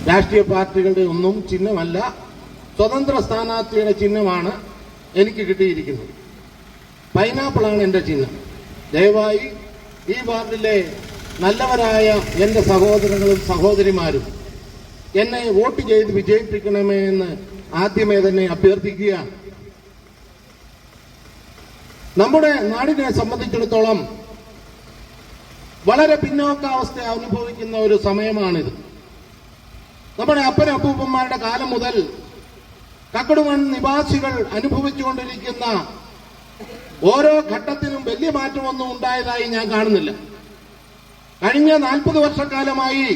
രാഷ്ട്രീയ പാർട്ടികളുടെ ഒന്നും ചിഹ്നമല്ല, സ്വതന്ത്ര സ്ഥാനാർത്ഥിയുടെ ചിഹ്നമാണ് എനിക്ക് കിട്ടിയിരിക്കുന്നത്. പൈനാപ്പിളാണ് എന്റെ ചിഹ്നം. ദയവായി ഈ വാർഡിലെ നല്ലവരായ എന്റെ സഹോദരങ്ങളും സഹോദരിമാരും എന്നെ വോട്ട് ചെയ്ത് വിജയിപ്പിക്കണമേ എന്ന് ആദ്യമേ തന്നെ അഭ്യർത്ഥിക്കുകയാണ്. നമ്മുടെ നാടിനെ സംബന്ധിച്ചിടത്തോളം വളരെ പിന്നോക്കാവസ്ഥ അനുഭവിക്കുന്ന ഒരു സമയമാണിത്. നമ്മുടെ അപ്പനപ്പൂപ്പന്മാരുടെ കാലം മുതൽ കക്കടുമൺ നിവാസികൾ അനുഭവിച്ചുകൊണ്ടിരിക്കുന്ന ഓരോ ഘട്ടത്തിലും വലിയ മാറ്റമൊന്നും ഉണ്ടായതായി ഞാൻ കാണുന്നില്ല. കഴിഞ്ഞ 40 വർഷക്കാലമായി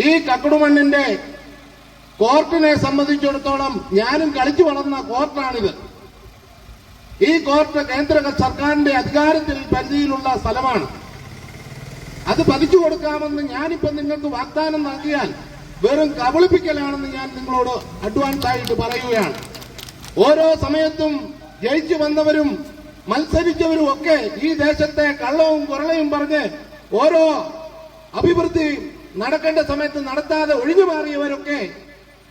ഈ കക്കടുമണ്ണിന്റെ കോർട്ടിനെ സംബന്ധിച്ചിടത്തോളം ഞാനും കളിച്ചു വളർന്ന കോർട്ടാണിത്. ഈ കോർട്ട് കേന്ദ്ര സർക്കാരിന്റെ അധികാരത്തിൽ പരിധിയിലുള്ള സ്ഥലമാണ്. അത് പതിച്ചു കൊടുക്കാമെന്ന് ഞാനിപ്പോ നിങ്ങൾക്ക് വാഗ്ദാനം നൽകിയാൽ വെറും കബളിപ്പിക്കലാണെന്ന് ഞാൻ നിങ്ങളോട് അഡ്വാൻസ് ആയിട്ട് പറയുകയാണ്. ഓരോ സമയത്തും ജയിച്ചു വന്നവരും മത്സരിച്ചവരും ഒക്കെ ഈ ദേശത്തെ കള്ളവും കുറളയും പറഞ്ഞ് ഓരോ അഭിവൃദ്ധി നടക്കേണ്ട സമയത്ത് നടത്താതെ ഒഴിഞ്ഞു മാറിയവരൊക്കെ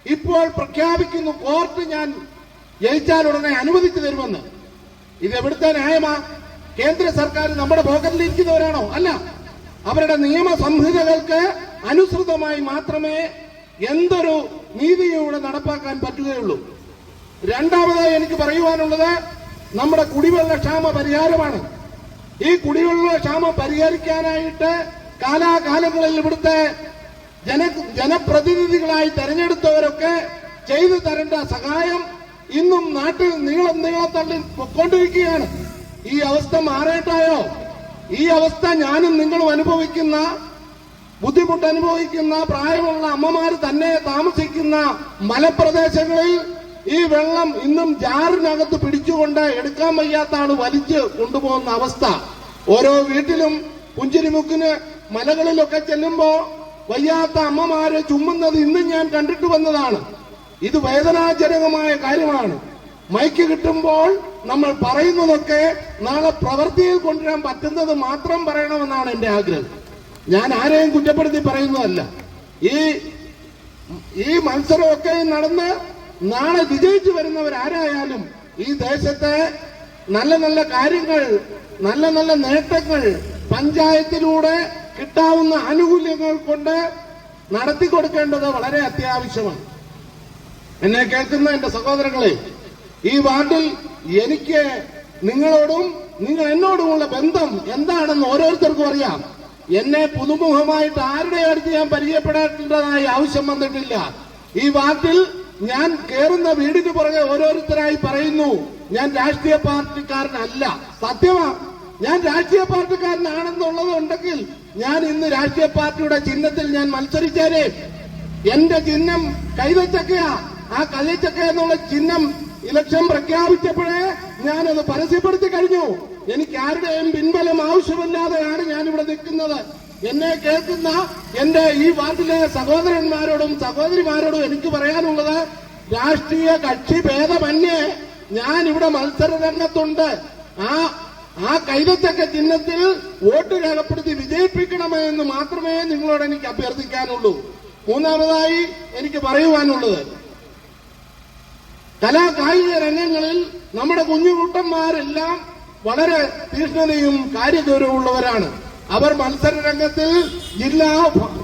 ഇപ്പോൾ പ്രഖ്യാപിക്കുന്നു കോർട്ട് ഞാൻ ജയിച്ചാൽ ഉടനെ അനുവദിച്ചു തരുമെന്ന്. ഇത് എവിടുത്തെ ന്യായമാ? കേന്ദ്ര സർക്കാർ നമ്മുടെ പോക്കറ്റിലിരിക്കുന്നവരാണോ? അല്ല. അവരുടെ നിയമസംഹിതകൾക്ക് അനുസൃതമായി മാത്രമേ എന്തൊരു നീതിയൂടെ നടപ്പാക്കാൻ പറ്റുകയുള്ളൂ. രണ്ടാമതായി എനിക്ക് പറയുവാനുള്ളത് നമ്മുടെ കുടിവെള്ള ക്ഷാമ പരിഹാരമാണ്. ഈ കുടിവെള്ള ക്ഷാമം പരിഹരിക്കാനായിട്ട് കാലാകാലങ്ങളിൽ ഇവിടുത്തെ ജനപ്രതിനിധികളായി തെരഞ്ഞെടുത്തവരൊക്കെ ചെയ്തു തരേണ്ട സഹായം ഇന്നും നാട്ടിൽ നീളത്തള്ളി പൊക്കൊണ്ടിരിക്കുകയാണ്. ഈ അവസ്ഥ മാറേണ്ടായോ? ഈ അവസ്ഥ ഞാനും നിങ്ങളും അനുഭവിക്കുന്ന, ബുദ്ധിമുട്ട് അനുഭവിക്കുന്ന പ്രായമുള്ള അമ്മമാർ തന്നെ താമസിക്കുന്ന മലപ്രദേശങ്ങളിൽ ഈ വെള്ളം ഇന്നും ജാറിനകത്ത് പിടിച്ചുകൊണ്ട് എടുക്കാൻ വയ്യാത്ത ആള് വലിച്ച് കൊണ്ടുപോകുന്ന അവസ്ഥ. ഓരോ വീട്ടിലും പുഞ്ചിരിമുക്കിന് മലകളിലൊക്കെ ചെല്ലുമ്പോ വയ്യാത്ത അമ്മമാര് ചുമ്മുന്നത് ഇന്നും ഞാൻ കണ്ടിട്ട് വന്നതാണ്. ഇത് വേദനാജനകമായ കാര്യമാണ്. മൈക്ക് കിട്ടുമ്പോൾ നമ്മൾ പറയുന്നതൊക്കെ നാളെ പ്രവൃത്തിയിൽ കൊണ്ടുവരാൻ പറ്റുന്നത് മാത്രം പറയണമെന്നാണ് എന്റെ ആഗ്രഹം. ഞാൻ ആരെയും കുറ്റപ്പെടുത്തി പറയുന്നതല്ല. ഈ മത്സരമൊക്കെ നടന്ന് നാളെ വിജയിച്ചു വരുന്നവരാരായാലും ഈ ദേശത്തെ നല്ല നല്ല കാര്യങ്ങൾ, നല്ല നല്ല നേട്ടങ്ങൾ പഞ്ചായത്തിലൂടെ കിട്ടാവുന്ന ആനുകൂല്യങ്ങൾ കൊണ്ട് നടത്തിക്കൊടുക്കേണ്ടത് വളരെ അത്യാവശ്യമാണ്. എന്നെ കേൾക്കുന്ന എന്റെ സഹോദരങ്ങളെ, ഈ വാർഡിൽ എനിക്ക് നിങ്ങളോടും നിങ്ങൾ എന്നോടുമുള്ള ബന്ധം എന്താണെന്ന് ഓരോരുത്തർക്കും അറിയാം. എന്നെ പുതുമുഖമായിട്ട് ആരുടെ അടുത്ത് ഞാൻ പരിചയപ്പെടേണ്ടതായി ആവശ്യം വന്നിട്ടില്ല. ഈ വാർഡിൽ ഞാൻ കയറുന്ന വീടിന് പുറകെ ഓരോരുത്തരായി പറയുന്നു ഞാൻ രാഷ്ട്രീയ പാർട്ടിക്കാരനല്ല. സത്യമാണ്, ഞാൻ രാഷ്ട്രീയ പാർട്ടിക്കാരനാണെന്നുള്ളത് ഉണ്ടെങ്കിൽ ഞാൻ ഇന്ന് രാഷ്ട്രീയ പാർട്ടിയുടെ ചിഹ്നത്തിൽ ഞാൻ മത്സരിച്ചേരെ. എന്റെ ചിഹ്നം കൈതച്ചക്കയാ. ആ കൈതച്ചക്ക എന്നുള്ള ചിഹ്നം ഇലക്ഷൻ പ്രഖ്യാപിച്ചപ്പോഴേ ഞാനത് പരസ്യപ്പെടുത്തി കഴിഞ്ഞു. എനിക്ക് ആരുടെയും പിൻബലം ആവശ്യമില്ലാതെയാണ് ഞാനിവിടെ നിൽക്കുന്നത്. എന്നെ കേൾക്കുന്ന എന്റെ ഈ വാർഡിലെ സഹോദരന്മാരോടും സഹോദരിമാരോടും എനിക്ക് പറയാനുള്ളത്, രാഷ്ട്രീയ കക്ഷി ഭേദമന്യേ ഞാൻ ഇവിടെ മത്സര രംഗത്തുണ്ട്. ആ കൈതച്ചക്ക ചിഹ്നത്തിൽ വോട്ട് രേഖപ്പെടുത്തി വിജയിപ്പിക്കണമെന്ന് മാത്രമേ നിങ്ങളോട് എനിക്ക് അഭ്യർത്ഥിക്കാനുള്ളൂ. മൂന്നാമതായി എനിക്ക് പറയുവാനുള്ളത്, കലാകായിക രംഗങ്ങളിൽ നമ്മുടെ കുഞ്ഞുകുട്ടന്മാരെല്ലാം വളരെ തീഷ്ണതയും കാര്യഗൗരവമുള്ളവരാണ്. അവർ മത്സര രംഗത്തിൽ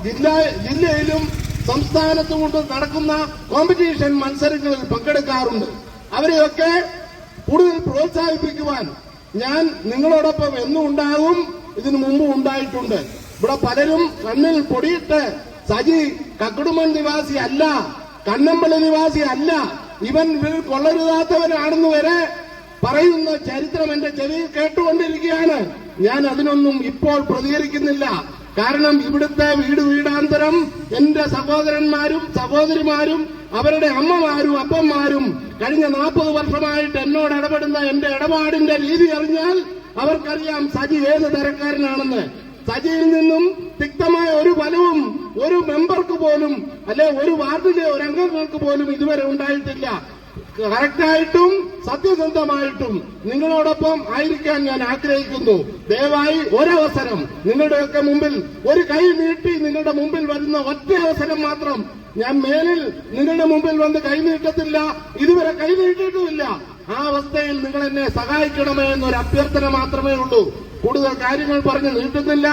ജില്ലയിലും സംസ്ഥാനത്തും കൊണ്ട് നടക്കുന്ന കോമ്പറ്റീഷൻ മത്സരങ്ങളിൽ പങ്കെടുക്കാറുണ്ട്. അവരെയൊക്കെ കൂടുതൽ പ്രോത്സാഹിപ്പിക്കുവാൻ ഞാൻ നിങ്ങളോടൊപ്പം എന്നും ഉണ്ടാകും. ഇതിനു മുമ്പ് ഉണ്ടായിട്ടുണ്ട്. ഇവിടെ പലരും കണ്ണിൽ പൊടിയിട്ട് സജി കക്കടുമൺ നിവാസി അല്ല, കണ്ണമ്പള്ളി നിവാസി അല്ല, ഇവൻ കൊള്ളരുതാത്തവനാണെന്ന് വരെ പറയുന്ന ചരിത്രം എന്റെ ചെവിയിൽ കേട്ടുകൊണ്ടിരിക്കുകയാണ്. ഞാൻ അതിനൊന്നും ഇപ്പോൾ പ്രതികരിക്കുന്നില്ല. കാരണം ഇവിടുത്തെ വീടാന്തരം എന്റെ സഹോദരന്മാരും സഹോദരിമാരും അവരുടെ അമ്മമാരും അപ്പന്മാരും കഴിഞ്ഞ 40 വർഷമായിട്ട് എന്നോട് ഇടപെടുന്ന എന്റെ ഇടപാടിന്റെ രീതി അറിഞ്ഞാൽ അവർക്കറിയാം സജി ഏത് തരക്കാരനാണെന്ന്. സജിയിൽ നിന്നും തിക്തമായ ഒരു ഫലവും ഒരു മെമ്പർക്ക് പോലും, അല്ലെ ഒരു വാർഡിലെ ഒരു അംഗങ്ങൾക്ക് പോലും ഇതുവരെ ഉണ്ടായിട്ടില്ല. കറക്റ്റായിട്ടും സത്യസന്ധമായിട്ടും നിങ്ങളോടൊപ്പം ആയിരിക്കാൻ ഞാൻ ആഗ്രഹിക്കുന്നു. ദയവായി ഒരവസരം നിങ്ങളുടെയൊക്കെ മുമ്പിൽ ഒരു കൈ നീട്ടി നിങ്ങളുടെ മുമ്പിൽ വരുന്ന ഒറ്റ അവസരം മാത്രം ഞാൻ മേലിൽ നിങ്ങളുടെ മുമ്പിൽ വന്ന് കൈ നീട്ടത്തില്ല, ഇതുവരെ കൈ നീട്ടിയിട്ടുമില്ല. ആ അവസ്ഥയിൽ നിങ്ങൾ എന്നെ സഹായിക്കണമേ എന്നൊരു അഭ്യർത്ഥന മാത്രമേ ഉള്ളൂ. കൂടുതൽ കാര്യങ്ങൾ പറഞ്ഞ് നീട്ടുന്നില്ല.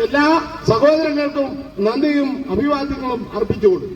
എല്ലാ സഹോദരങ്ങൾക്കും നന്ദിയും അഭിവാദ്യങ്ങളും അർപ്പിച്ചുകൊള്ളു.